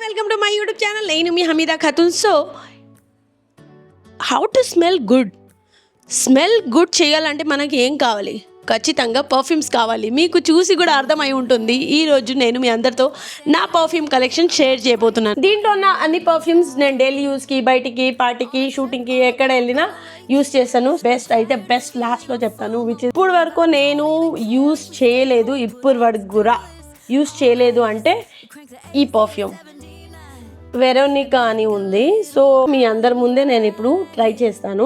Welcome to my YouTube channel. నేను మీ Hamida Khatun. So how to smell good చేయాలంటే మనకి ఏం కావాలి? ఖచ్చితంగా పర్ఫ్యూమ్స్ కావాలి. మీకు చూసి కూడా అర్థమై ఉంటుంది. ఈరోజు నేను మీ అందరితో నా పర్ఫ్యూమ్ కలెక్షన్ షేర్ చేయబోతున్నాను. దీంట్లో ఉన్న అన్ని పర్ఫ్యూమ్స్ నేను డైలీ యూస్కి, బయటికి, పార్టీకి, షూటింగ్కి ఎక్కడ వెళ్ళినా యూస్ చేస్తాను. బెస్ట్ అయితే బెస్ట్ లాస్ట్లో చెప్తాను. ఇప్పుడు వరకు నేను యూస్ చేయలేదు, ఇప్పుడు వరకు కూడా యూస్ చేయలేదు అంటే ఈ పర్ఫ్యూమ్ వెరోనికా అని ఉంది. సో మీ అందరి ముందే నేను ఇప్పుడు ట్రై చేస్తాను.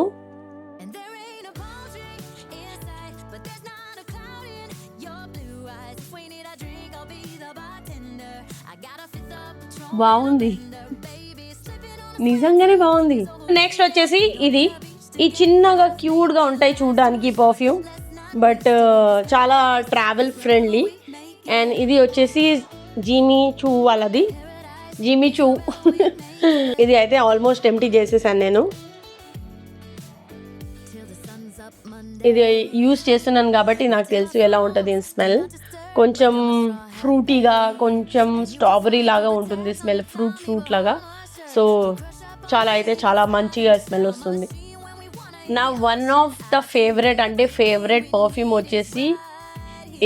బాగుంది, నిజంగానే బాగుంది. నెక్స్ట్ వచ్చేసి ఈ చిన్నగా క్యూట్గా ఉంటాయి చూడడానికి పర్ఫ్యూమ్, బట్ చాలా ట్రావెల్ ఫ్రెండ్లీ. అండ్ ఇది వచ్చేసి జిమీ చూ వాళ్ళది, జిమీ చూ. ఇది అయితే ఆల్మోస్ట్ ఎంప్టీ చేసేసాను నేను. ఇది యూస్ చేస్తున్నాను కాబట్టి నాకు తెలుసు ఎలా ఉంటుంది స్మెల్. కొంచెం ఫ్రూటీగా, కొంచెం స్ట్రాబెరీ లాగా ఉంటుంది స్మెల్, ఫ్రూట్ లాగా. సో చాలా మంచిగా స్మెల్ వస్తుంది. నా one of the favourite perfume వచ్చేసి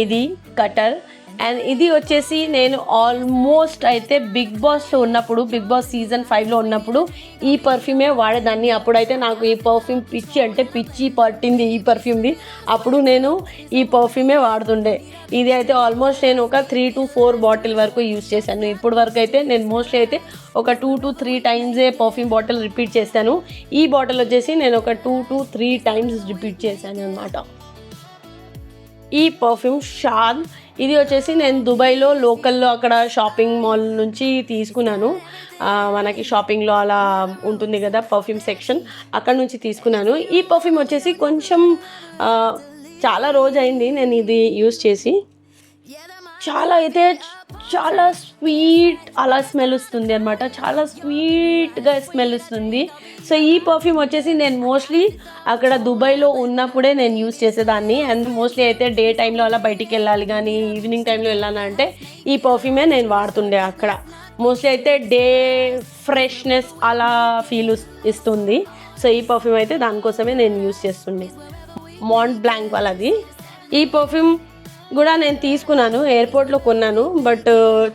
ఇది కటర్. అండ్ ఇది వచ్చేసి నేను ఆల్మోస్ట్ అయితే బిగ్ బాస్లో ఉన్నప్పుడు, బిగ్ బాస్ సీజన్ 5లో ఉన్నప్పుడు ఈ పర్ఫ్యూమే వాడేదాన్ని. అప్పుడైతే నాకు ఈ పర్ఫ్యూమ్ పిచ్చి పట్టింది ఈ పర్ఫ్యూమ్ది. అప్పుడు నేను ఈ పర్ఫ్యూమే వాడుతుండే. ఇది అయితే ఆల్మోస్ట్ నేను ఒక 3 to 4 బాటిల్ వరకు యూజ్ చేశాను. ఇప్పుడు వరకు అయితే నేను మోస్ట్లీ అయితే ఒక 2 to 3 టైమ్సే పర్ఫ్యూమ్ బాటిల్ రిపీట్ చేశాను. ఈ బాటిల్ వచ్చేసి నేను ఒక 2 to 3 టైమ్స్ రిపీట్ చేశాను అనమాట. ఈ పర్ఫ్యూమ్ షాద్. ఇది వచ్చేసి నేను దుబాయ్లో లోకల్లో అక్కడ షాపింగ్ మాల్ నుంచి తీసుకున్నాను. మనకి షాపింగ్లో అలా ఉంటుంది కదా పర్ఫ్యూమ్ సెక్షన్, అక్కడ నుంచి తీసుకున్నాను. ఈ పర్ఫ్యూమ్ వచ్చేసి కొంచెం చాలా రోజు అయింది నేను ఇది యూస్ చేసి. చాలా స్వీట్ అలా స్మెల్ వస్తుంది అనమాట, చాలా స్వీట్గా స్మెల్ వస్తుంది. సో ఈ పర్ఫ్యూమ్ వచ్చేసి నేను మోస్ట్లీ అక్కడ దుబాయ్లో ఉన్నప్పుడే నేను యూస్ చేసేదాన్ని. అండ్ మోస్ట్లీ అయితే డే టైంలో అలా బయటికి వెళ్ళాలి కానీ ఈవినింగ్ టైంలో వెళ్ళాలంటే ఈ పర్ఫ్యూమే నేను వాడుతుండే అక్కడ. మోస్ట్లీ అయితే డే ఫ్రెష్నెస్ అలా ఫీల్ ఇస్తుంది. సో ఈ పర్ఫ్యూమ్ అయితే దానికోసమే నేను యూస్ చేస్తుండే. మాంట్ బ్లాంక్ వాళ్ళది. ఈ పర్ఫ్యూమ్ కూడా నేను తీసుకున్నాను, ఎయిర్పోర్ట్లో కొన్నాను. బట్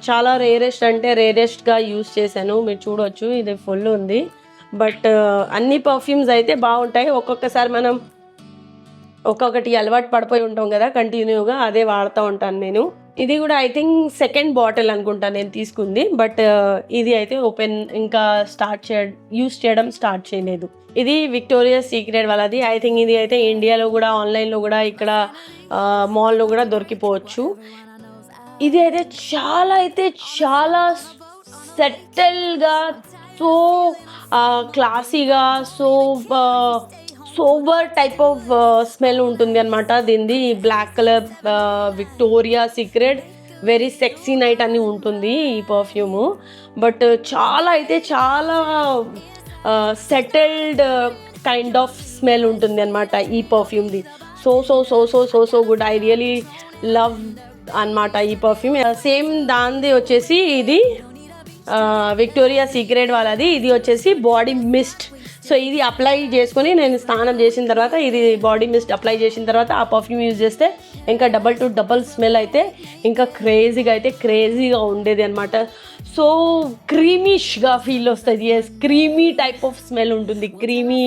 చాలా రేరెస్ట్గా యూస్ చేశాను. మీరు చూడవచ్చు ఇది ఫుల్ ఉంది. బట్ అన్ని పర్ఫ్యూమ్స్ అయితే బాగుంటాయి. ఒక్కొక్కసారి మనం ఒక్కొక్కటి అలవాటు పడిపోయి ఉంటాం కదా కంటిన్యూగా, అదే వాడుతూ ఉంటాను నేను. ఇది కూడా ఐ థింక్ సెకండ్ బాటిల్ అనుకుంటా నేను తీసుకుంది. బట్ ఇది అయితే ఇంకా యూస్ చేయడం స్టార్ట్ చేయలేదు. ఇది విక్టోరియా సీక్రెట్ వాళ్ళది. ఐ థింక్ ఇది అయితే ఇండియాలో కూడా, ఆన్లైన్లో కూడా, ఇక్కడ మాల్లో కూడా దొరికిపోవచ్చు. ఇది అయితే చాలా సెటిల్గా, సో క్లాసీగా, సోబర్ టైప్ ఆఫ్ స్మెల్ ఉంటుంది అనమాట దీనిది. Black colour Victoria Secret very sexy night అని ఉంటుంది ఈ పర్ఫ్యూము. బట్ చాలా సెటిల్డ్ కైండ్ ఆఫ్ స్మెల్ ఉంటుంది అనమాట ఈ పర్ఫ్యూమ్ది. So good. I really love అనమాట ఈ పర్ఫ్యూమ్. సేమ్ దానిది వచ్చేసి ఇది విక్టోరియా సీక్రెట్ వాళ్ళది. ఇది వచ్చేసి బాడీ మిస్ట్. సో ఇది అప్లై చేసుకొని నేను స్నానం చేసిన తర్వాత, ఇది బాడీ మిస్ట్ అప్లై చేసిన తర్వాత ఆ పర్ఫ్యూమ్ యూజ్ చేస్తే ఇంకా డబల్ స్మెల్ అయితే ఇంకా క్రేజీగా ఉండేది అనమాట. సో క్రీమిష్గా ఫీల్ వస్తుంది. క్రీమీ టైప్ ఆఫ్ స్మెల్ ఉంటుంది, క్రీమీ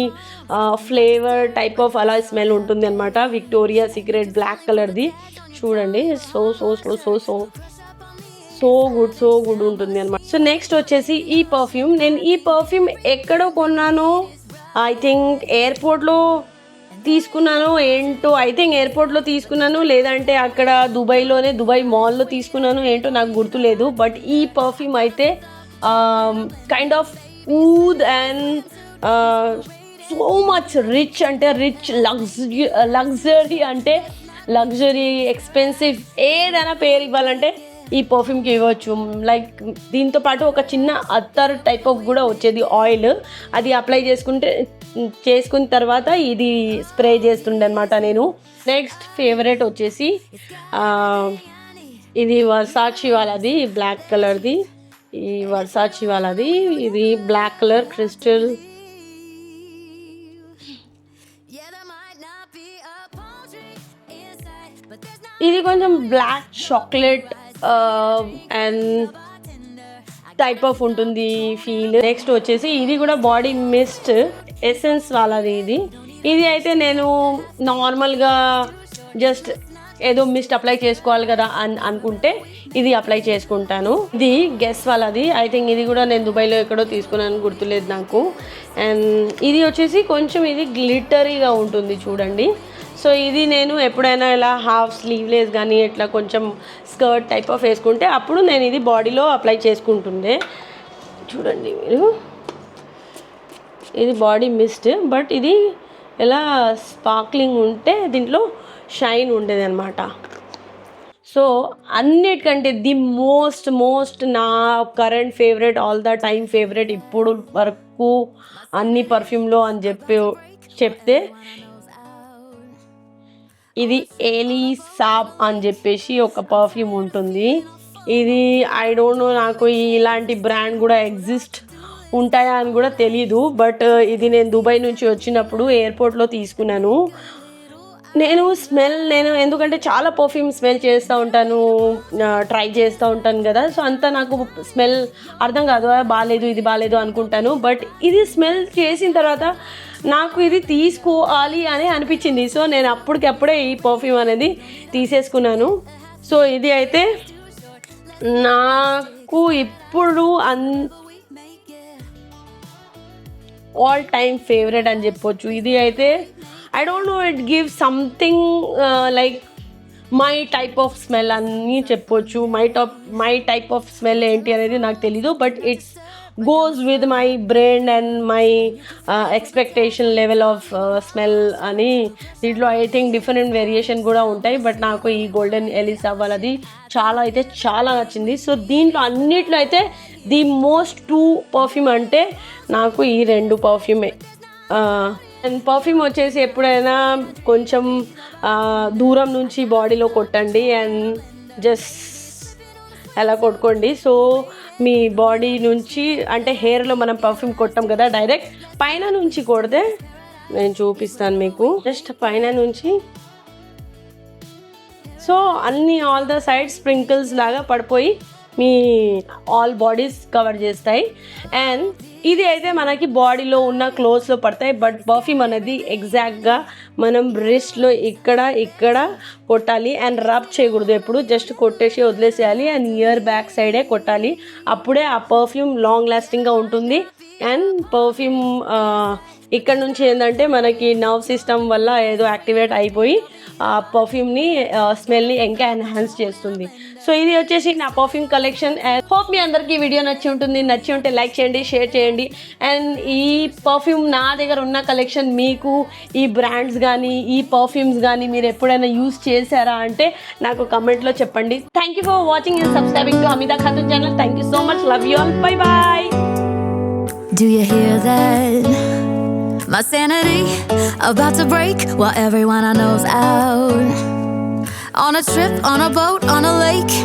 ఫ్లేవర్ టైప్ ఆఫ్ అలా స్మెల్ ఉంటుంది అనమాట విక్టోరియా సీక్రెట్ బ్లాక్ కలర్ది. చూడండి, సో గుడ్ ఉంటుంది అనమాట. సో నెక్స్ట్ వచ్చేసి ఈ పర్ఫ్యూమ్. నేను ఈ పర్ఫ్యూమ్ ఎక్కడో కొన్నాను, ఐ థింక్ ఎయిర్పోర్ట్లో తీసుకున్నాను. ఎయిర్పోర్ట్లో తీసుకున్నాను, లేదంటే అక్కడ దుబాయ్ మాల్లో తీసుకున్నాను, ఏంటో నాకు గుర్తులేదు. బట్ ఈ పర్ఫ్యూమ్ అయితే కైండ్ ఆఫ్ ఊద్ and so much rich luxury expensive ఏదైనా పేరు ఇవ్వాలంటే ఈ పర్ఫ్యూమ్కి ఇవ్వచ్చు. లైక్ దీంతో పాటు ఒక చిన్న అత్తర్ టైప్ ఆఫ్ కూడా వచ్చేది ఆయిల్, అది అప్లై చేసుకున్న తర్వాత ఇది స్ప్రే చేస్తుండే అనమాట నేను. నెక్స్ట్ ఫేవరెట్ వచ్చేసి ఇది వర్సాచి వాళ్ళది బ్లాక్ కలర్ది. ఈ వర్సాచి వాళ్ళది. ఇది బ్లాక్ కలర్ క్రిస్టల్. ఇది కొంచెం black chocolate and type of ఉంటుంది ఫీల్. నెక్స్ట్ వచ్చేసి ఇది కూడా బాడీ మిస్ట్ ఎసెన్స్ వాళ్ళది. ఇది అయితే నేను నార్మల్గా జస్ట్ ఏదో మిస్ట్ అప్లై చేసుకోవాలి కదా అనుకుంటే ఇది అప్లై చేసుకుంటాను. ఇది గెస్ వాళ్ళది. ఐ థింక్ ఇది కూడా నేను దుబాయ్లో ఎక్కడో తీసుకున్నాను, గుర్తులేదు నాకు. అండ్ ఇది వచ్చేసి కొంచెం ఇది గ్లిటరీగా ఉంటుంది చూడండి. సో ఇది నేను ఎప్పుడైనా ఇలా హాఫ్ స్లీవ్లెస్ కానీ ఇట్లా కొంచెం స్కర్ట్ టైప్ ఆఫ్ వేసుకుంటే అప్పుడు నేను ఇది బాడీలో అప్లై చేసుకుంటుండే. చూడండి మీరు, ఇది బాడీ మిస్ట్, బట్ ఇది ఎలా స్పార్క్లింగ్ ఉంటే దీంట్లో షైన్ ఉండేది అనమాట. సో అన్నిటికంటే ది మోస్ట్ నా current favourite, all the time favourite ఇప్పుడు వరకు అన్ని పర్ఫ్యూమ్లో అని చెప్తే ఇది ఏలీ సాబ్ అని చెప్పేసి ఒక పర్ఫ్యూమ్ ఉంటుంది. ఇది ఐ డోంట్ నో, నాకు ఇలాంటి బ్రాండ్ కూడా ఎగ్జిస్ట్ ఉంటాయా అని కూడా తెలీదు. బట్ ఇది నేను దుబాయ్ నుంచి వచ్చినప్పుడు ఎయిర్పోర్ట్లో తీసుకున్నాను. నేను ఎందుకంటే చాలా పర్ఫ్యూమ్ స్మెల్ చేస్తూ ఉంటాను, ట్రై చేస్తూ ఉంటాను కదా. సో అంతా నాకు స్మెల్ అర్థం కాదు, బాగాలేదు ఇది బాగాలేదు అనుకుంటాను. బట్ ఇది స్మెల్ చేసిన తర్వాత నాకు ఇది తీసుకోవాలి అని అనిపించింది. సో నేను అప్పటికప్పుడే ఈ పర్ఫ్యూమ్ అనేది తీసేసుకున్నాను. సో ఇది అయితే నాకు ఇప్పుడు ఆల్ టైమ్ ఫేవరెట్ అని చెప్పొచ్చు. ఇది అయితే I don't know, it give something like my type of smell అని చెప్పొచ్చు. మై టైప్ ఆఫ్ స్మెల్ ఏంటి అనేది నాకు తెలీదు, but it's goes with my brain and my expectation level of smell అని. దీంట్లో ఐ థింక్ డిఫరెంట్ వేరియేషన్ కూడా ఉంటాయి, బట్ నాకు ఈ గోల్డెన్ ఎలిసా వాళ్ళది చాలా నచ్చింది. సో దీంట్లో అన్నిట్లో అయితే ది మోస్ట్ టూ పర్ఫ్యూమ్ అంటే నాకు ఈ రెండు పర్ఫ్యూమే. అండ్ పర్ఫ్యూమ్ వచ్చేసి ఎప్పుడైనా కొంచెం దూరం నుంచి బాడీలో కొట్టండి అండ్ జస్ట్ అలా కొట్టుకోండి. సో మీ బాడీ నుంచి అంటే హెయిర్లో మనం పర్ఫ్యూమ్ కొట్టాం కదా, డైరెక్ట్ పైన నుంచి కొడితే నేను చూపిస్తాను మీకు. జస్ట్ పైన నుంచి సో అన్ని ఆల్ ద సైడ్ స్ప్రింకిల్స్ లాగా పడిపోయి మీ ఆల్ బాడీస్ కవర్ చేస్తాయి. అండ్ ఇది అయితే మనకి బాడీలో ఉన్న క్లోత్స్లో పడతాయి, బట్ పర్ఫ్యూమ్ అనేది ఎగ్జాక్ట్గా మనం రిస్ట్లో ఇక్కడ కొట్టాలి అండ్ రబ్ చేయకూడదు. ఎప్పుడు జస్ట్ కొట్టేసి వదిలేసేయాలి అండ్ ఇయర్ బ్యాక్ సైడే కొట్టాలి. అప్పుడే ఆ పర్ఫ్యూమ్ లాంగ్ లాస్టింగ్గా ఉంటుంది. అండ్ పర్ఫ్యూమ్ ఇక్కడ నుంచి ఏంటంటే మనకి నర్వ్ సిస్టమ్ వల్ల ఏదో యాక్టివేట్ అయిపోయి ఆ పర్ఫ్యూమ్ని స్మెల్ని ఇంకా ఎన్హాన్స్ చేస్తుంది. సో ఇది వచ్చేసి నా పర్ఫ్యూమ్ కలెక్షన్. అండ్ హోప్ మీ అందరికీ వీడియో నచ్చి ఉంటుంది. నచ్చి ఉంటే లైక్ చేయండి, షేర్ చేయండి. అండ్ ఈ పర్ఫ్యూమ్ నా దగ్గర ఉన్న కలెక్షన్ మీకు ఈ బ్రాండ్స్ కానీ ఈ పర్ఫ్యూమ్స్ కానీ మీరు ఎప్పుడైనా యూస్ చేశారా అంటే నాకు కమెంట్లో చెప్పండి. Thank you for watching and subscribing to Hamida Khatun channel. Thank you so much. Love you all. Bye bye. Do you hear that? My sanity about to break while everyone I know's out. On a trip, on a boat, on a lake.